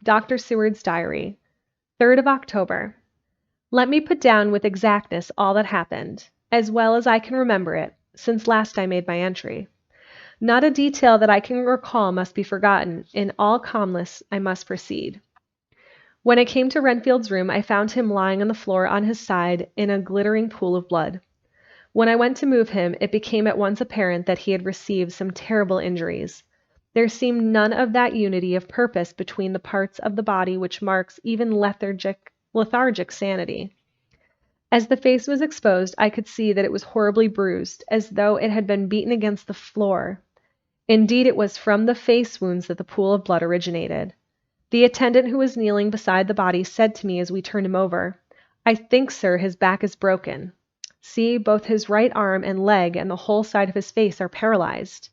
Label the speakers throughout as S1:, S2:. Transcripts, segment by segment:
S1: Dr. Seward's Diary, 3rd of October. Let me put down with exactness all that happened, as well as I can remember it, since last I made my entry. Not a detail that I can recall must be forgotten. In all calmness I must proceed. When I came to Renfield's room, I found him lying on the floor on his side in a glittering pool of blood. When I went to move him, it became at once apparent that he had received some terrible injuries. There seemed none of that unity of purpose between the parts of the body which marks even lethargic sanity. As the face was exposed, I could see that it was horribly bruised, as though it had been beaten against the floor. Indeed, it was from the face wounds that the pool of blood originated. The attendant who was kneeling beside the body said to me as we turned him over, "I think, sir, his back is broken. See, both his right arm and leg and the whole side of his face are paralyzed."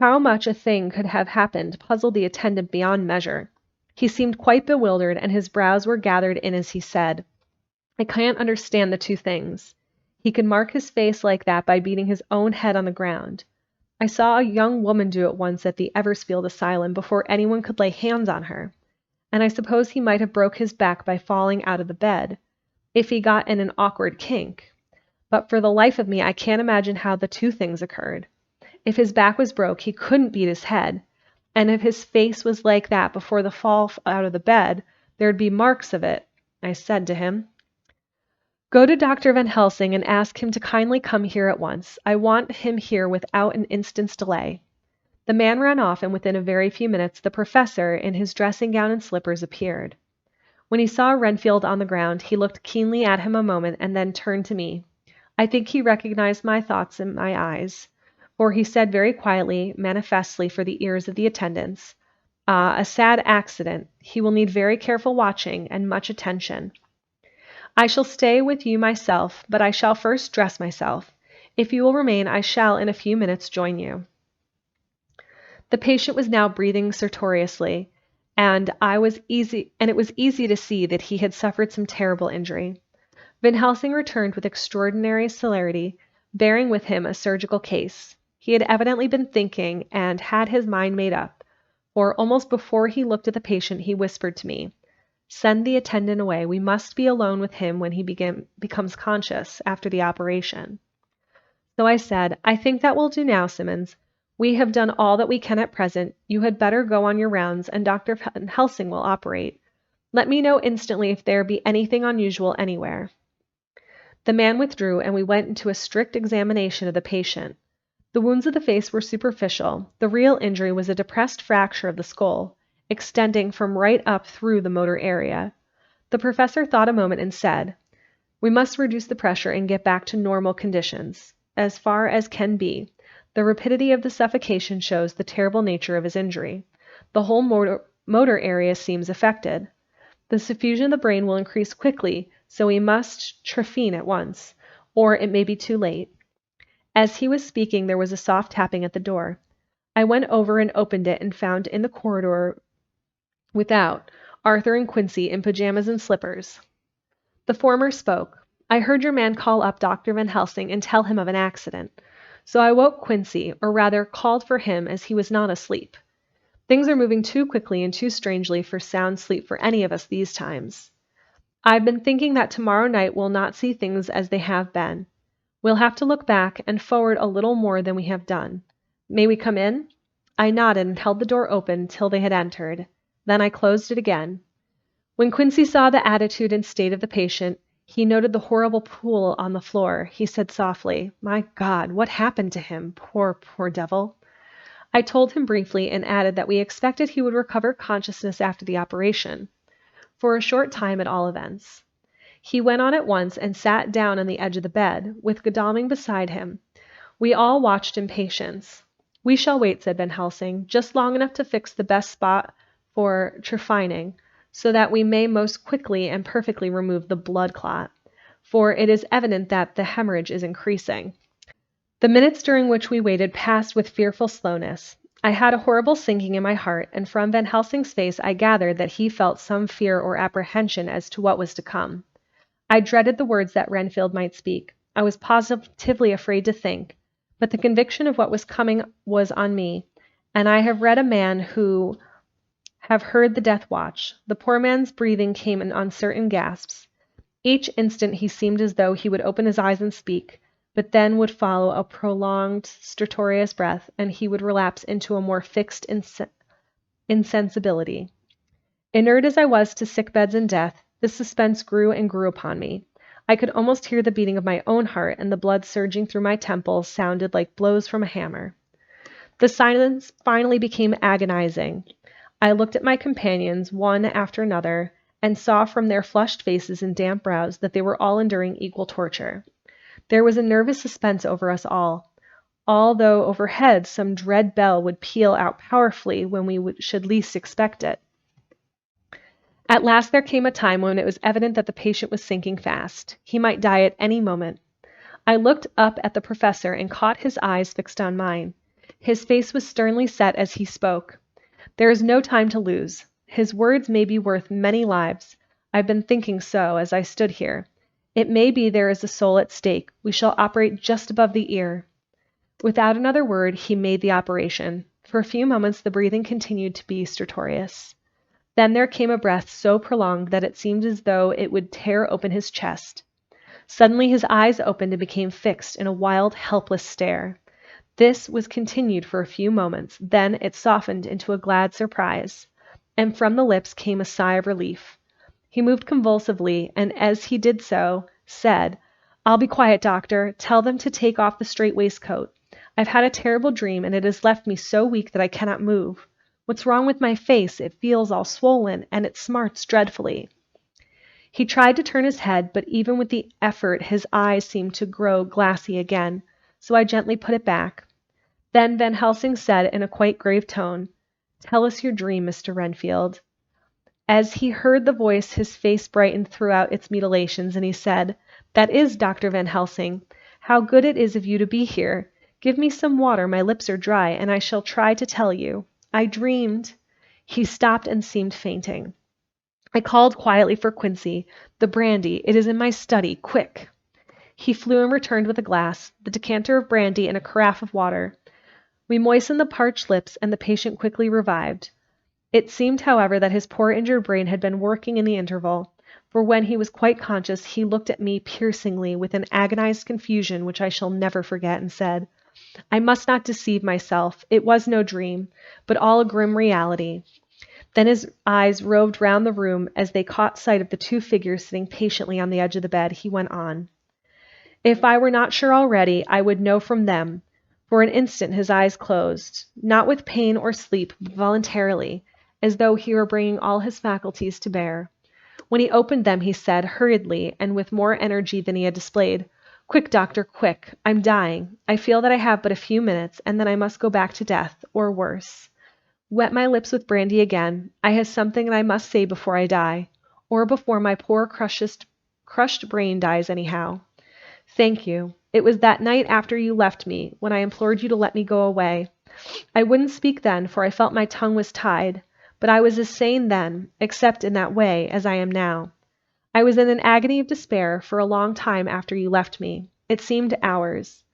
S1: How much a thing could have happened puzzled the attendant beyond measure. He seemed quite bewildered, and his brows were gathered in as he said, "I can't understand the two things. He could mark his face like that by beating his own head on the ground. I saw a young woman do it once at the Eversfield Asylum before anyone could lay hands on her. And I suppose he might have broke his back by falling out of the bed, if he got in an awkward kink. But for the life of me, I can't imagine how the two things occurred. If his back was broke, he couldn't beat his head. And if his face was like that before the fall out of the bed, there'd be marks of it. I said to him, 'Go to Dr. Van Helsing and ask him to kindly come here at once. I want him here without an instant's delay.' The man ran off, and within a very few minutes the professor, in his dressing gown and slippers, appeared. When he saw Renfield on the ground, he looked keenly at him a moment and then turned to me. I think he recognized my thoughts in my eyes, for he said very quietly, manifestly for the ears of the attendants, 'Ah, a sad accident. He will need very careful watching and much attention. I shall stay with you myself, but I shall first dress myself. If you will remain, I shall in a few minutes join you.' The patient was now breathing stertorously, and it was easy to see that he had suffered some terrible injury. Van Helsing returned with extraordinary celerity, bearing with him a surgical case. He had evidently been thinking and had his mind made up, for almost before he looked at the patient he whispered to me, 'Send the attendant away. We must be alone with him when he becomes conscious after the operation.' So I said, 'I think that will do now, Simmons. We have done all that we can at present. You had better go on your rounds, and Dr. Van Helsing will operate. Let me know instantly if there be anything unusual anywhere.' The man withdrew, and we went into a strict examination of the patient. The wounds of the face were superficial. The real injury was a depressed fracture of the skull, extending from right up through the motor area. The professor thought a moment and said, 'We must reduce the pressure and get back to normal conditions, as far as can be. The rapidity of the suffocation shows the terrible nature of his injury. The whole motor area seems affected. The suffusion of the brain will increase quickly, so we must trephine at once, or it may be too late.' As he was speaking, there was a soft tapping at the door. I went over and opened it and found in the corridor without Arthur and Quincy in pajamas and slippers. The former spoke. 'I heard your man call up Dr. Van Helsing and tell him of an accident. So I woke Quincy, or rather called for him, as he was not asleep. Things are moving too quickly and too strangely for sound sleep for any of us these times. I've been thinking that tomorrow night we'll not see things as they have been. We'll have to look back and forward a little more than we have done. May we come in?' I nodded and held the door open till they had entered. Then I closed it again. When Quincy saw the attitude and state of the patient, he noted the horrible pool on the floor. He said softly, 'My God, what happened to him? Poor devil.' I told him briefly and added that we expected he would recover consciousness after the operation, for a short time at all events. He went on at once and sat down on the edge of the bed, with Godalming beside him. We all watched in patience. 'We shall wait,' said Van Helsing, 'just long enough to fix the best spot for trephining, so that we may most quickly and perfectly remove the blood clot, for it is evident that the hemorrhage is increasing.' The minutes during which we waited passed with fearful slowness. I had a horrible sinking in my heart, and from Van Helsing's face I gathered that he felt some fear or apprehension as to what was to come. I dreaded the words that Renfield might speak. I was positively afraid to think, but the conviction of what was coming was on me, and I have read a man who have heard the death watch. The poor man's breathing came in uncertain gasps. Each instant he seemed as though he would open his eyes and speak, but then would follow a prolonged, stertorous breath, and he would relapse into a more fixed insensibility. Inured as I was to sick beds and death, the suspense grew and grew upon me. I could almost hear the beating of my own heart, and the blood surging through my temples sounded like blows from a hammer. The silence finally became agonizing. I looked at my companions, one after another, and saw from their flushed faces and damp brows that they were all enduring equal torture. There was a nervous suspense over us all, although overhead some dread bell would peal out powerfully when we should least expect it. At last there came a time when it was evident that the patient was sinking fast. He might die at any moment. I looked up at the professor and caught his eyes fixed on mine. His face was sternly set as he spoke. There is no time to lose. His words may be worth many lives. I've been thinking so as I stood here. It may be there is a soul at stake. We shall operate just above the ear. Without another word, he made the operation. For a few moments the breathing continued to be stertorous. Then there came a breath so prolonged that it seemed as though it would tear open his chest. Suddenly his eyes opened and became fixed in a wild, helpless stare. This was continued for a few moments, then it softened into a glad surprise, and from the lips came a sigh of relief. He moved convulsively, and as he did so, said, "I'll be quiet, doctor. Tell them to take off the strait waistcoat. I've had a terrible dream, and it has left me so weak that I cannot move. What's wrong with my face? It feels all swollen, and it smarts dreadfully." He tried to turn his head, but even with the effort his eyes seemed to grow glassy again, so I gently put it back. Then Van Helsing said in a quite grave tone, "Tell us your dream, Mr. Renfield." As he heard the voice, his face brightened throughout its mutilations, and he said, "That is Dr. Van Helsing. How good it is of you to be here. Give me some water, my lips are dry, and I shall try to tell you. I dreamed—" He stopped and seemed fainting. I called quietly for Quincy. "The brandy, it is in my study, quick." He flew and returned with a glass, the decanter of brandy, and a carafe of water. We moistened the parched lips, and the patient quickly revived. It seemed, however, that his poor injured brain had been working in the interval, for when he was quite conscious he looked at me piercingly with an agonized confusion which I shall never forget, and said, "I must not deceive myself. It was no dream, but all a grim reality." Then his eyes roved round the room as they caught sight of the two figures sitting patiently on the edge of the bed. He went on, "If I were not sure already, I would know from them." For an instant his eyes closed, not with pain or sleep, but voluntarily, as though he were bringing all his faculties to bear. When he opened them, he said, hurriedly, and with more energy than he had displayed, "Quick, doctor, quick. I'm dying. I feel that I have but a few minutes, and then I must go back to death, or worse. Wet my lips with brandy again. I have something that I must say before I die, or before my poor crushed brain dies anyhow. Thank you. It was that night after you left me, when I implored you to let me go away. I wouldn't speak then, for I felt my tongue was tied, but I was as sane then, except in that way, as I am now. I was in an agony of despair for a long time after you left me. It seemed hours.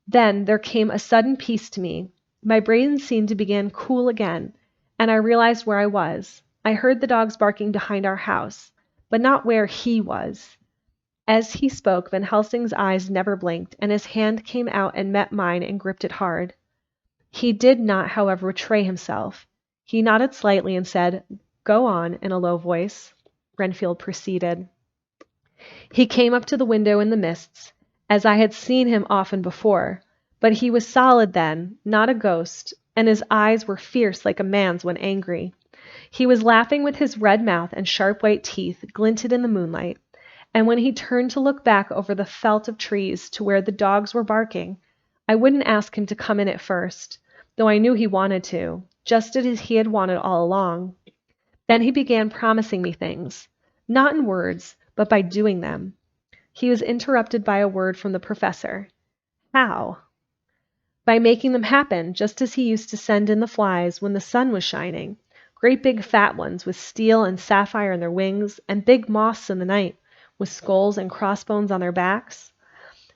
S1: Then there came a sudden peace to me. My brain seemed to begin cool again, and I realized where I was. I heard the dogs barking behind our house, but not where he was. As he spoke, Van Helsing's eyes never blinked, and his hand came out and met mine and gripped it hard. He did not, however, betray himself. He nodded slightly and said, "Go on," in a low voice. Renfield proceeded. He came up to the window in the mists, as I had seen him often before, but he was solid then, not a ghost, and his eyes were fierce like a man's when angry. He was laughing with his red mouth and sharp white teeth glinted in the moonlight, and when he turned to look back over the felt of trees to where the dogs were barking, I wouldn't ask him to come in at first, though I knew he wanted to, just as he had wanted all along. Then he began promising me things, not in words, but by doing them. He was interrupted by a word from the professor. "How?" "By making them happen, just as he used to send in the flies when the sun was shining. Great big fat ones with steel and sapphire in their wings, and big moths in the night, with skulls and crossbones on their backs."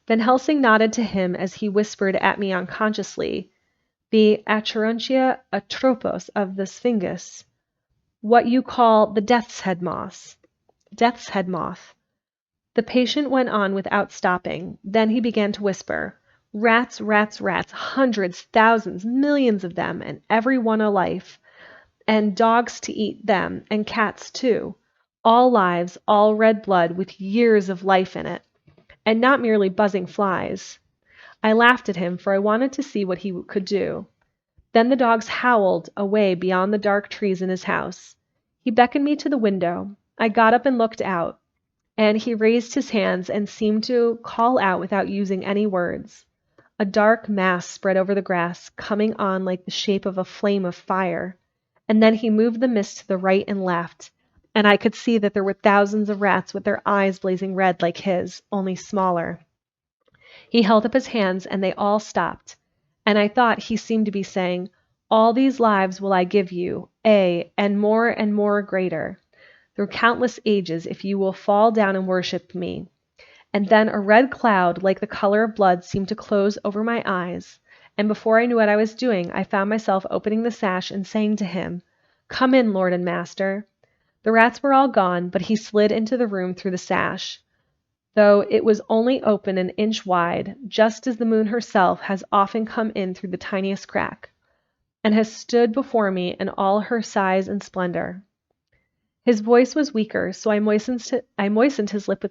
S1: Van Helsing nodded to him as he whispered at me unconsciously, "The Acherontia atropos of the Sphinx." what you call the death's head moth. The patient went on without stopping. Then he began to whisper, rats, rats, rats, hundreds, thousands, millions of them, and every one a life, and dogs to eat them, and cats too. All lives, all red blood with years of life in it, and not merely buzzing flies. I laughed at him, for I wanted to see what he could do. Then the dogs howled away beyond the dark trees in his house. He beckoned me to the window. I got up and looked out, and he raised his hands and seemed to call out without using any words. A dark mass spread over the grass, coming on like the shape of a flame of fire. And then he moved the mist to the right and left, and I could see that there were thousands of rats with their eyes blazing red like his, only smaller. He held up his hands, and they all stopped, and I thought he seemed to be saying, all these lives will I give you, and more greater, through countless ages, if you will fall down and worship me. And then a red cloud, like the color of blood, seemed to close over my eyes, and before I knew what I was doing, I found myself opening the sash and saying to him, come in, Lord and Master. The rats were all gone, but he slid into the room through the sash, though it was only open an inch wide, just as the moon herself has often come in through the tiniest crack, and has stood before me in all her size and splendor. His voice was weaker, so I moistened his lips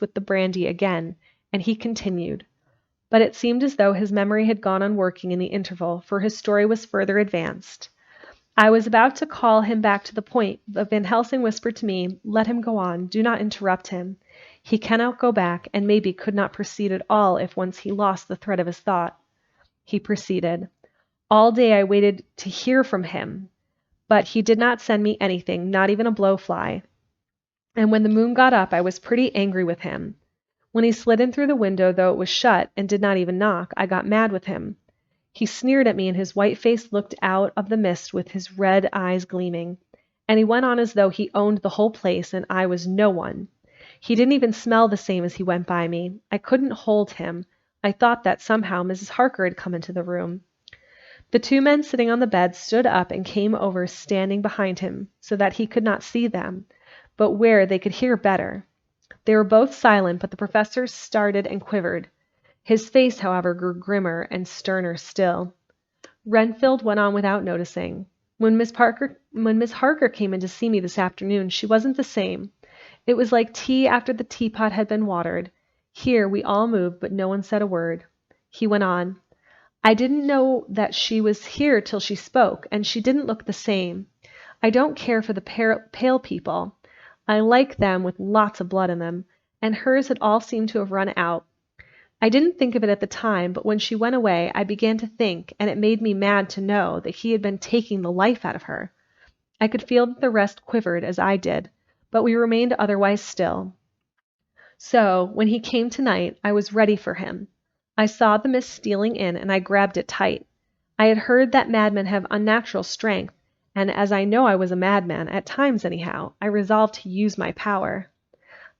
S1: with the brandy again, and he continued. But it seemed as though his memory had gone on working in the interval, for his story was further advanced. I was about to call him back to the point, but Van Helsing whispered to me, let him go on, do not interrupt him. He cannot go back, and maybe could not proceed at all if once he lost the thread of his thought. He proceeded. All day I waited to hear from him, but he did not send me anything, not even a blowfly. And when the moon got up, I was pretty angry with him. When he slid in through the window, though it was shut, and did not even knock, I got mad with him. He sneered at me, and his white face looked out of the mist with his red eyes gleaming. And he went on as though he owned the whole place, and I was no one. He didn't even smell the same as he went by me. I couldn't hold him. I thought that somehow Mrs. Harker had come into the room. The two men sitting on the bed stood up and came over, standing behind him, so that he could not see them, but where they could hear better. They were both silent, but the professor started and quivered. His face, however, grew grimmer and sterner still. Renfield went on without noticing. When Miss Harker came in to see me this afternoon, she wasn't the same. It was like tea after the teapot had been watered. Here we all moved, but no one said a word. He went on. I didn't know that she was here till she spoke, and she didn't look the same. I don't care for the pale people. I like them with lots of blood in them, and hers had all seemed to have run out. I didn't think of it at the time, but when she went away, I began to think, and it made me mad to know that he had been taking the life out of her. I could feel that the rest quivered as I did, but we remained otherwise still. So, when he came tonight, I was ready for him. I saw the mist stealing in, and I grabbed it tight. I had heard that madmen have unnatural strength, and as I know I was a madman, at times anyhow, I resolved to use my power.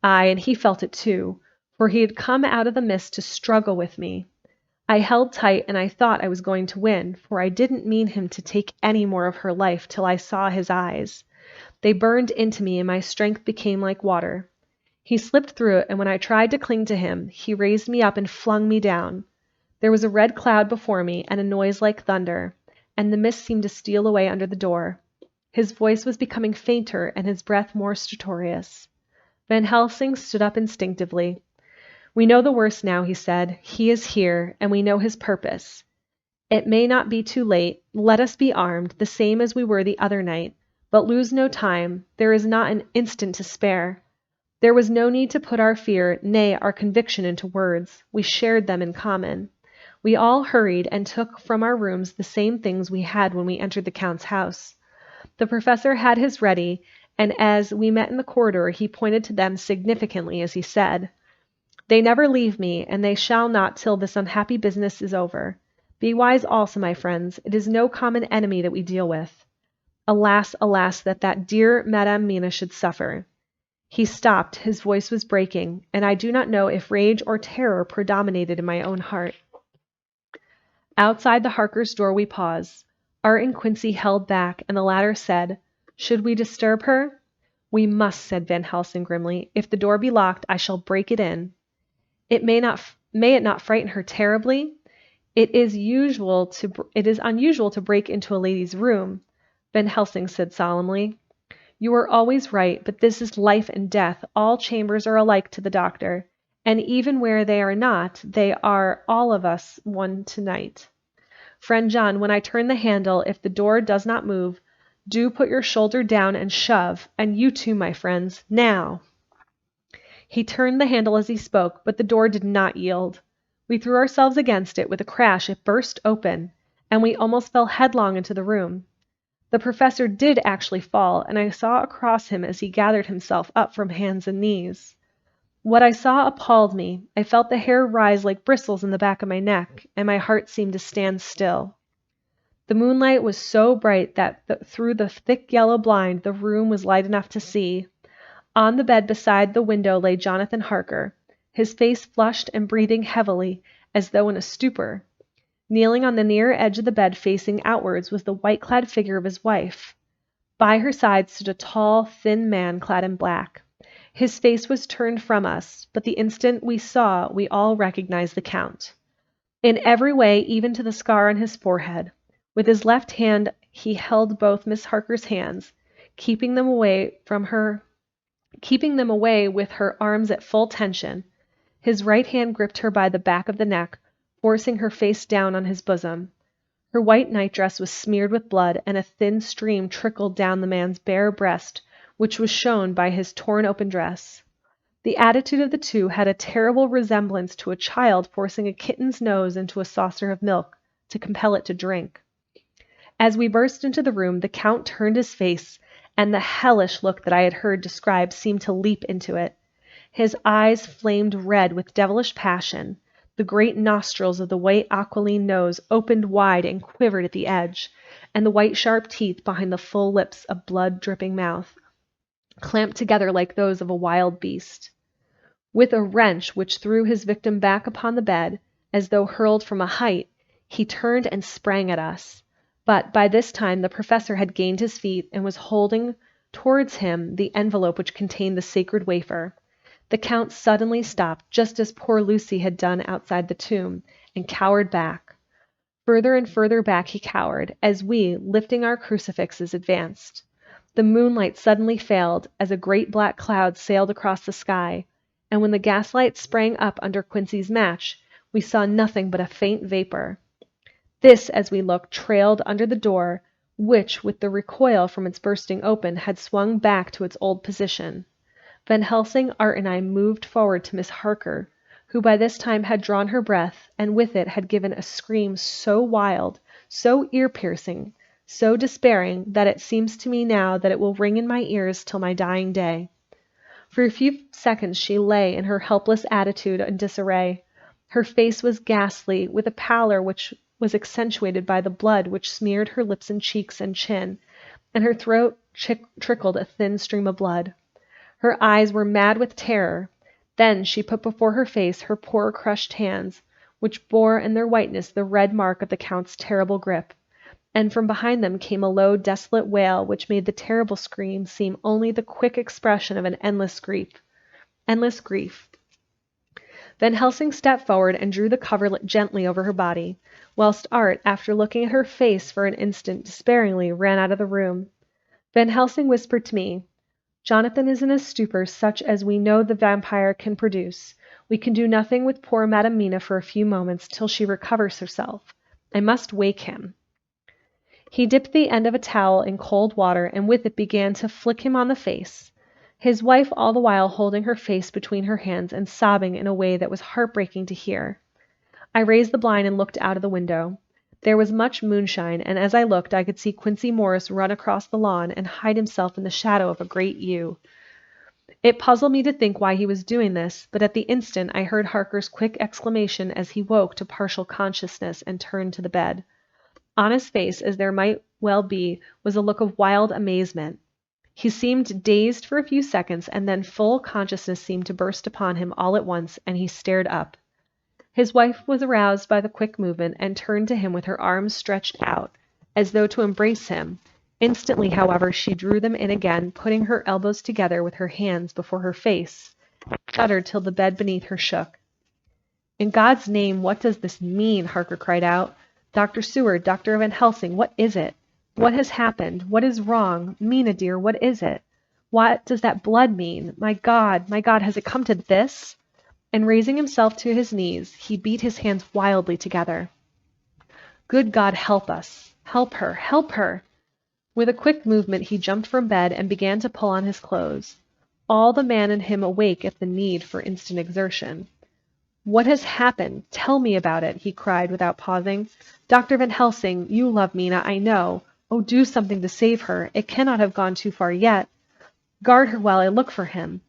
S1: Aye, and he felt it too, for he had come out of the mist to struggle with me. I held tight, and I thought I was going to win, for I didn't mean him to take any more of her life till I saw his eyes. They burned into me, and my strength became like water. He slipped through it, and when I tried to cling to him, he raised me up and flung me down. There was a red cloud before me, and a noise like thunder, and the mist seemed to steal away under the door. His voice was becoming fainter, and his breath more stertorous. Van Helsing stood up instinctively. We know the worst now, he said. He is here, and we know his purpose. It may not be too late. Let us be armed, the same as we were the other night, but lose no time. There is not an instant to spare. There was no need to put our fear, nay, our conviction into words. We shared them in common. We all hurried and took from our rooms the same things we had when we entered the Count's house. The professor had his ready, and as we met in the corridor, he pointed to them significantly as he said, They never leave me, and they shall not till this unhappy business is over. Be wise also, my friends. It is no common enemy that we deal with. Alas, alas, that dear Madame Mina should suffer. He stopped. His voice was breaking, and I do not know if rage or terror predominated in my own heart. Outside the Harkers' door we paused. Art and Quincy held back, and the latter said, "Should we disturb her?" "We must," said Van Helsing grimly. "If the door be locked, I shall break it in." May it not frighten her terribly? It is unusual to break into a lady's room," Van Helsing said solemnly. "You are always right, but this is life and death. All chambers are alike to the doctor, and even where they are not, they are all of us one tonight. Friend John, when I turn the handle, if the door does not move, do put your shoulder down and shove, and you too, my friends, now." He turned the handle as he spoke, but the door did not yield. We threw ourselves against it. With a crash, it burst open, and we almost fell headlong into the room. The professor did actually fall, and I saw across him as he gathered himself up from hands and knees. What I saw appalled me. I felt the hair rise like bristles in the back of my neck, and my heart seemed to stand still. The moonlight was so bright that through the thick yellow blind the room was light enough to see. On the bed beside the window lay Jonathan Harker, his face flushed and breathing heavily, as though in a stupor. Kneeling on the near edge of the bed facing outwards was the white-clad figure of his wife. By her side stood a tall, thin man clad in black. His face was turned from us, but the instant we saw, we all recognized the Count. In every way, even to the scar on his forehead. With his left hand he held both Miss Harker's hands, keeping them away with her arms at full tension. His right hand gripped her by the back of the neck, forcing her face down on his bosom. Her white nightdress was smeared with blood, and a thin stream trickled down the man's bare breast, which was shown by his torn open dress. The attitude of the two had a terrible resemblance to a child forcing a kitten's nose into a saucer of milk to compel it to drink. As we burst into the room, the Count turned his face, and the hellish look that I had heard described seemed to leap into it. His eyes flamed red with devilish passion. The great nostrils of the white aquiline nose opened wide and quivered at the edge, and the white sharp teeth behind the full lips of blood-dripping mouth clamped together like those of a wild beast. With a wrench which threw his victim back upon the bed, as though hurled from a height, he turned and sprang at us. But by this time the professor had gained his feet and was holding towards him the envelope which contained the sacred wafer. The Count suddenly stopped, just as poor Lucy had done outside the tomb, and cowered back. Further and further back he cowered, as we, lifting our crucifixes, advanced. The moonlight suddenly failed, as a great black cloud sailed across the sky, and when the gaslight sprang up under Quincy's match, we saw nothing but a faint vapor. This, as we looked, trailed under the door, which, with the recoil from its bursting open, had swung back to its old position. Van Helsing, Art, and I moved forward to Miss Harker, who by this time had drawn her breath, and with it had given a scream so wild, so ear-piercing, so despairing, that it seems to me now that it will ring in my ears till my dying day. For a few seconds she lay in her helpless attitude in disarray. Her face was ghastly, with a pallor which was accentuated by the blood which smeared her lips and cheeks and chin, and her throat trickled a thin stream of blood. Her eyes were mad with terror. Then she put before her face her poor crushed hands, which bore in their whiteness the red mark of the Count's terrible grip, and from behind them came a low, desolate wail which made the terrible scream seem only the quick expression of an endless grief. Van Helsing stepped forward and drew the coverlet gently over her body, whilst Art, after looking at her face for an instant despairingly, ran out of the room. Van Helsing whispered to me, "Jonathan is in a stupor such as we know the vampire can produce. We can do nothing with poor Madam Mina for a few moments till she recovers herself. I must wake him." He dipped the end of a towel in cold water and with it began to flick him on the face, his wife all the while holding her face between her hands and sobbing in a way that was heartbreaking to hear. I raised the blind and looked out of the window. There was much moonshine, and as I looked I could see Quincy Morris run across the lawn and hide himself in the shadow of a great yew. It puzzled me to think why he was doing this, but at the instant I heard Harker's quick exclamation as he woke to partial consciousness and turned to the bed. On his face, as there might well be, was a look of wild amazement. He seemed dazed for a few seconds, and then full consciousness seemed to burst upon him all at once, and he stared up. His wife was aroused by the quick movement, and turned to him with her arms stretched out, as though to embrace him. Instantly, however, she drew them in again, putting her elbows together with her hands before her face, shuddered till the bed beneath her shook. In God's name, what does this mean? Harker cried out. Dr. Seward, Dr. Van Helsing, what is it? What has happened? What is wrong? Mina, dear, what is it? What does that blood mean? My God, has it come to this? And raising himself to his knees, he beat his hands wildly together. Good God, help us! Help her! Help her! With a quick movement, he jumped from bed and began to pull on his clothes, all the man in him awake at the need for instant exertion. What has happened? Tell me about it, he cried without pausing. Dr. Van Helsing, you love Mina, I know. Oh, do something to save her. It cannot have gone too far yet. Guard her while I look for him.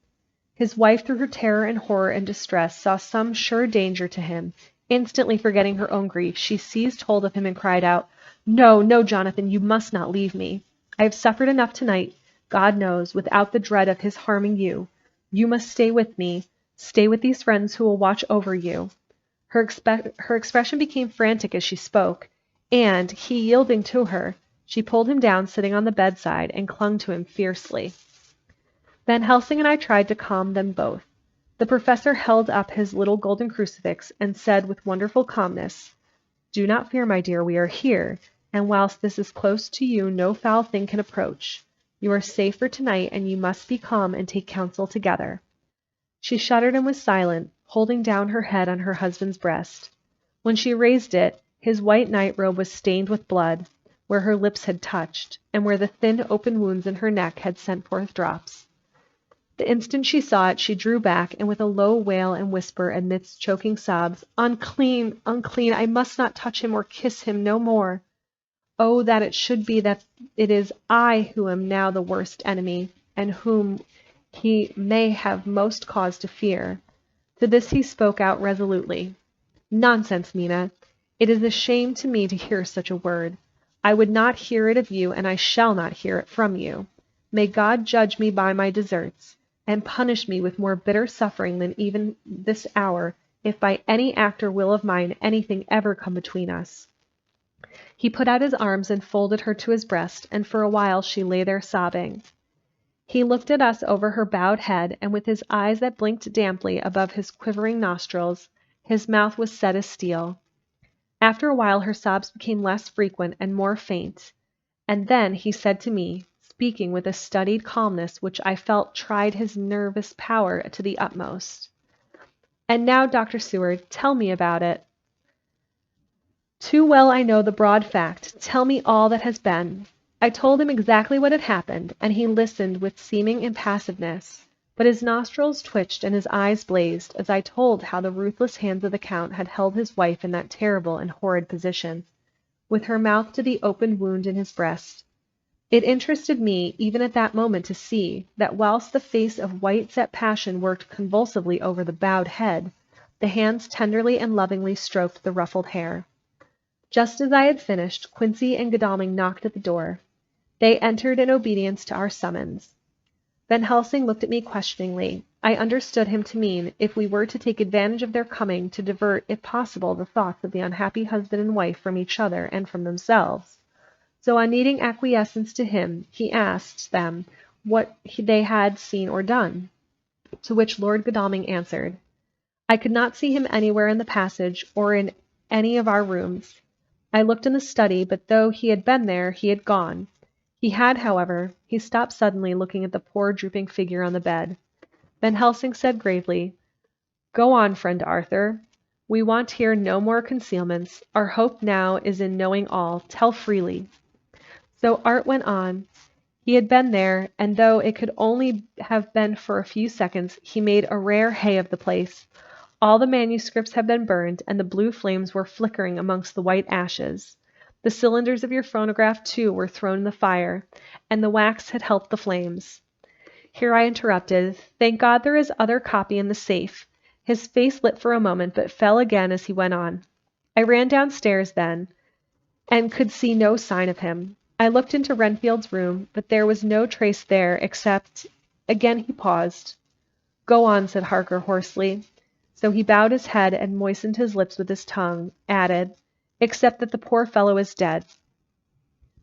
S1: His wife, through her terror and horror and distress, saw some sure danger to him. Instantly forgetting her own grief, she seized hold of him and cried out, No, no, Jonathan, you must not leave me. I have suffered enough tonight, God knows, without the dread of his harming you. You must stay with me. Stay with these friends who will watch over you. Her expression became frantic as she spoke, and, he yielding to her, she pulled him down sitting on the bedside and clung to him fiercely. Van Helsing and I tried to calm them both. The professor held up his little golden crucifix and said with wonderful calmness, Do not fear, my dear, we are here, and whilst this is close to you no foul thing can approach. You are safe for tonight, and you must be calm and take counsel together. She shuddered and was silent, holding down her head on her husband's breast. When she raised it, his white night robe was stained with blood, where her lips had touched, and where the thin open wounds in her neck had sent forth drops. The instant she saw it, she drew back, and with a low wail and whisper amidst choking sobs, Unclean, unclean, I must not touch him or kiss him no more. Oh, that it should be that it is I who am now the worst enemy, and whom he may have most cause to fear. To this he spoke out resolutely. Nonsense, Mina. It is a shame to me to hear such a word. I would not hear it of you, and I shall not hear it from you. May God judge me by my deserts, and punish me with more bitter suffering than even this hour, if by any act or will of mine anything ever come between us. He put out his arms and folded her to his breast, and for a while she lay there sobbing. He looked at us over her bowed head, and with his eyes that blinked damply above his quivering nostrils, his mouth was set as steel. After a while her sobs became less frequent and more faint, and then he said to me, speaking with a studied calmness which I felt tried his nervous power to the utmost, And now, Dr. Seward, tell me about it. Too well I know the broad fact. Tell me all that has been. I told him exactly what had happened, and he listened with seeming impassiveness, but his nostrils twitched and his eyes blazed as I told how the ruthless hands of the Count had held his wife in that terrible and horrid position, with her mouth to the open wound in his breast. It interested me even at that moment to see that whilst the face of white-set passion worked convulsively over the bowed head, the hands tenderly and lovingly stroked the ruffled hair. Just as I had finished, Quincy and Godalming knocked at the door. They entered in obedience to our summons. Van Helsing looked at me questioningly. I understood him to mean if we were to take advantage of their coming to divert, if possible, the thoughts of the unhappy husband and wife from each other and from themselves. So on needing acquiescence to him, he asked them what they had seen or done, to which Lord Godalming answered, I could not see him anywhere in the passage or in any of our rooms. I looked in the study, but though he had been there, he had gone. He had, however, he stopped suddenly, looking at the poor drooping figure on the bed. Van Helsing said gravely, Go on, friend Arthur. We want here no more concealments. Our hope now is in knowing all. Tell freely. So Art went on. He had been there, and though it could only have been for a few seconds, he made a rare hay of the place. All the manuscripts had been burned, and the blue flames were flickering amongst the white ashes. The cylinders of your phonograph, too, were thrown in the fire, and the wax had helped the flames. Here I interrupted. Thank God there is other copy in the safe. His face lit for a moment, but fell again as he went on. I ran downstairs then, and could see no sign of him. I looked into Renfield's room, but there was no trace there except— Again he paused. Go on, said Harker hoarsely. So he bowed his head and moistened his lips with his tongue, added, except that the poor fellow is dead.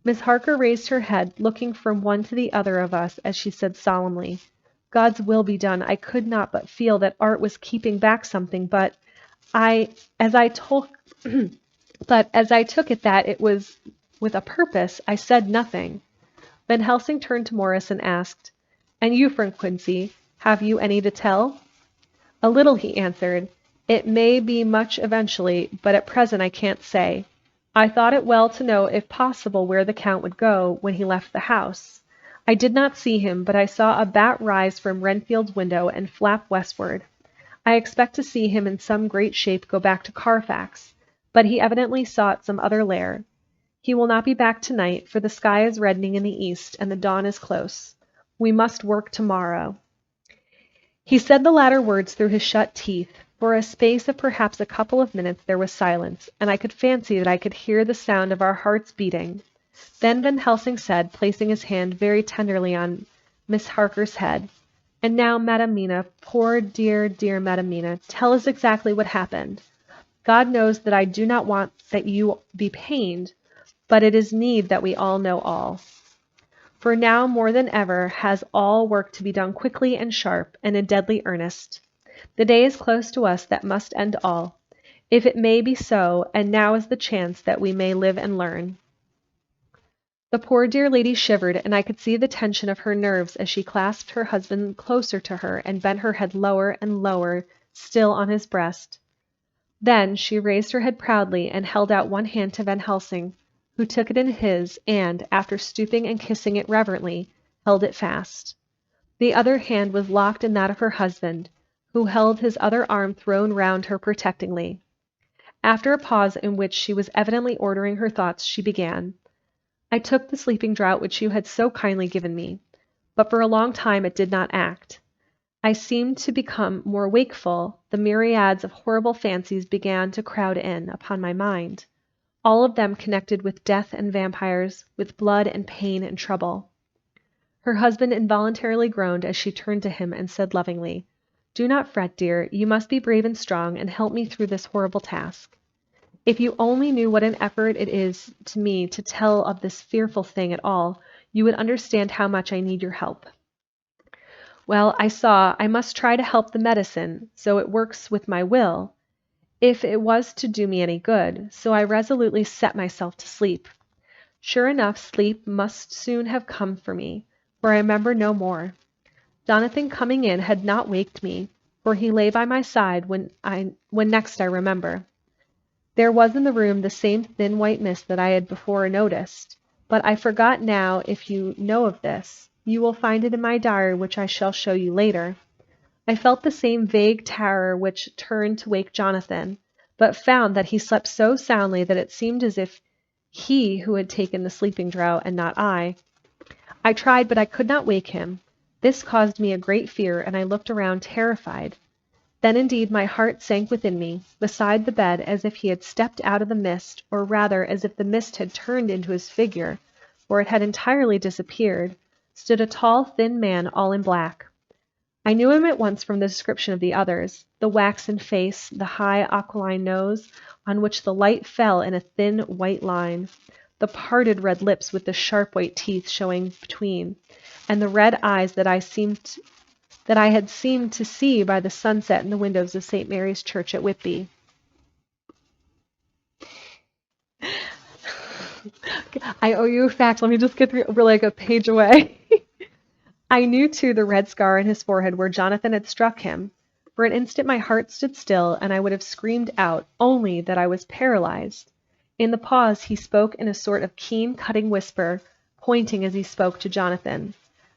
S1: Miss Harker raised her head, looking from one to the other of us as she said solemnly, God's will be done. I could not but feel that Art was keeping back something, but as I took it that it was with a purpose, I said nothing. Van Helsing turned to Morris and asked, And you, Frank Quincy, have you any to tell? A little, he answered. It may be much eventually, but at present I can't say. I thought it well to know if possible where the Count would go when he left the house. I did not see him, but I saw a bat rise from Renfield's window and flap westward. I expect to see him in some great shape go back to Carfax, but he evidently sought some other lair. He will not be back tonight, for the sky is reddening in the east, and the dawn is close. We must work tomorrow. He said the latter words through his shut teeth. For a space of perhaps a couple of minutes there was silence, and I could fancy that I could hear the sound of our hearts beating. Then Van Helsing said, placing his hand very tenderly on Miss Harker's head, And now, Madam Mina, poor dear, dear Madam Mina, tell us exactly what happened. God knows that I do not want that you be pained, but it is need that we all know all. For now more than ever has all work to be done quickly and sharp, and in deadly earnest. The day is close to us that must end all, if it may be so, and now is the chance that we may live and learn. The poor dear lady shivered, and I could see the tension of her nerves as she clasped her husband closer to her and bent her head lower and lower still on his breast. Then she raised her head proudly and held out one hand to Van Helsing, who took it in his and, after stooping and kissing it reverently, held it fast. The other hand was locked in that of her husband, who held his other arm thrown round her protectingly. After a pause in which she was evidently ordering her thoughts, she began, I took the sleeping draught which you had so kindly given me, but for a long time it did not act. I seemed to become more wakeful, the myriads of horrible fancies began to crowd in upon my mind, all of them connected with death and vampires, with blood and pain and trouble. Her husband involuntarily groaned as she turned to him and said lovingly, Do not fret, dear, you must be brave and strong and help me through this horrible task. If you only knew what an effort it is to me to tell of this fearful thing at all, you would understand how much I need your help. Well, I saw I must try to help the medicine, so it works with my will, if it was to do me any good, so I resolutely set myself to sleep. Sure enough, sleep must soon have come for me, for I remember no more. Jonathan coming in had not waked me, for he lay by my side when next I remember. There was in the room the same thin white mist that I had before noticed, but I forgot now. If you know of this, you will find it in my diary, which I shall show you later. I felt the same vague terror which turned to wake Jonathan, but found that he slept so soundly that it seemed as if he who had taken the sleeping draught and not I. I tried, but I could not wake him. This caused me a great fear, and I looked around terrified. Then indeed my heart sank within me. Beside the bed, as if he had stepped out of the mist, or rather as if the mist had turned into his figure, for it had entirely disappeared, stood a tall, thin man all in black. I knew him at once from the description of the others, the waxen face, the high aquiline nose, on which the light fell in a thin white line, the parted red lips with the sharp white teeth showing between, and the red eyes that I had seemed to see by the sunset in the windows of St. Mary's Church at Whitby. I owe you a fact. Let me just get through. We're like a page away. I knew, too, the red scar on his forehead where Jonathan had struck him. For an instant my heart stood still, and I would have screamed out, only that I was paralyzed. In the pause he spoke in a sort of keen, cutting whisper, pointing as he spoke to Jonathan.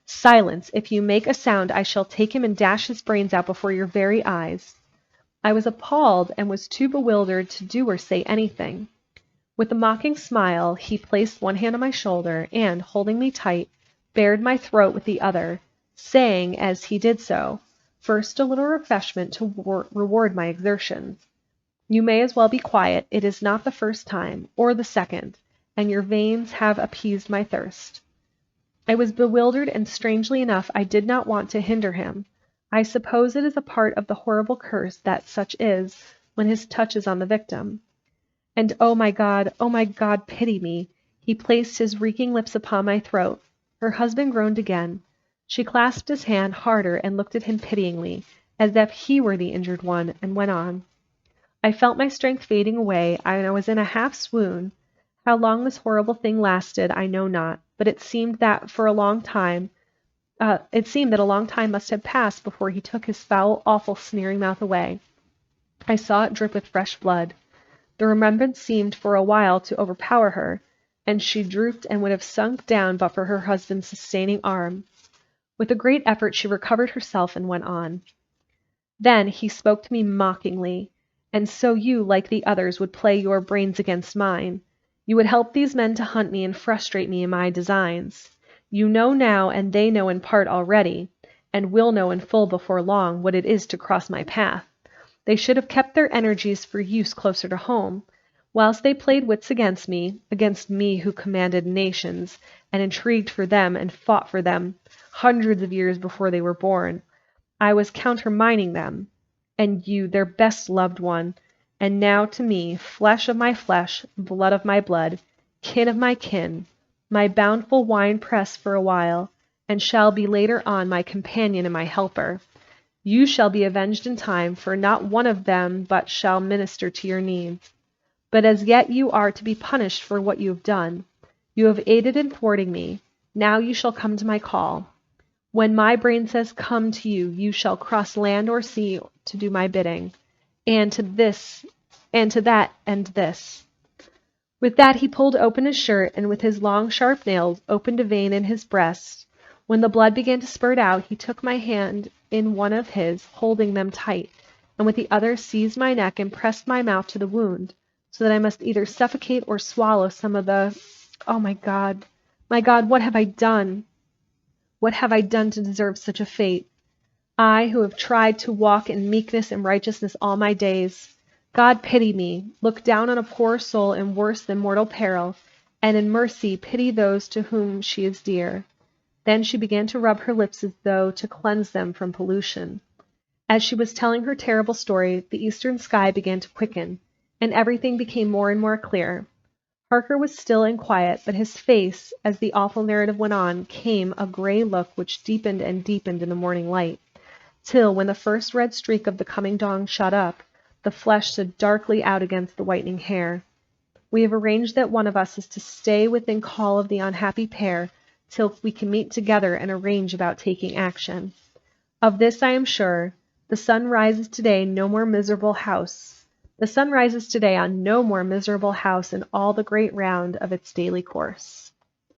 S1: Silence! If you make a sound, I shall take him and dash his brains out before your very eyes. I was appalled, and was too bewildered to do or say anything. With a mocking smile, he placed one hand on my shoulder, and, holding me tight, bared my throat with the other, saying as he did so, First a little refreshment to reward my exertions. You may as well be quiet. It is not the first time, or the second, and your veins have appeased my thirst. I was bewildered, and strangely enough I did not want to hinder him. I suppose it is a part of the horrible curse that such is, when his touch is on the victim. And oh my God, pity me! He placed his reeking lips upon my throat. Her husband groaned again. She clasped his hand harder and looked at him pityingly, as if he were the injured one, and went on. I felt my strength fading away, and I was in a half swoon. How long this horrible thing lasted, I know not, but it seemed that a long time must have passed before he took his foul, awful, sneering mouth away. I saw it drip with fresh blood. The remembrance seemed for a while to overpower her, and she drooped and would have sunk down but for her husband's sustaining arm. With a great effort she recovered herself and went on. Then he spoke to me mockingly. And so you, like the others, would play your brains against mine. You would help these men to hunt me and frustrate me in my designs. You know now, and they know in part already, and will know in full before long, what it is to cross my path. They should have kept their energies for use closer to home. Whilst they played wits against me who commanded nations, and intrigued for them and fought for them, hundreds of years before they were born, I was countermining them. And you, their best loved one, and now to me, flesh of my flesh, blood of my blood, kin of my kin, my bountiful wine press for a while, and shall be later on my companion and my helper. You shall be avenged in time, for not one of them but shall minister to your needs. But as yet you are to be punished for what you have done. You have aided in thwarting me. Now you shall come to my call. When my brain says come to you, you shall cross land or sea to do my bidding, and to that and this. With that he pulled open his shirt, and with his long sharp nails opened a vein in his breast. When the blood began to spurt out, he took my hand in one of his, holding them tight, and with the other seized my neck and pressed my mouth to the wound, so that I must either suffocate or swallow some of the... Oh, my God, what have I done? What have I done to deserve such a fate? I, who have tried to walk in meekness and righteousness all my days. God pity me, look down on a poor soul in worse than mortal peril, and in mercy pity those to whom she is dear. Then she began to rub her lips as though to cleanse them from pollution. As she was telling her terrible story, the eastern sky began to quicken, and everything became more and more clear. Harker was still and quiet, but his face, as the awful narrative went on, came a grey look which deepened and deepened in the morning light, till, when the first red streak of the coming dawn shot up, the flesh stood darkly out against the whitening hair. We have arranged that one of us is to stay within call of the unhappy pair till we can meet together and arrange about taking action. Of this I am sure. The sun rises today on no more miserable house in all the great round of its daily course.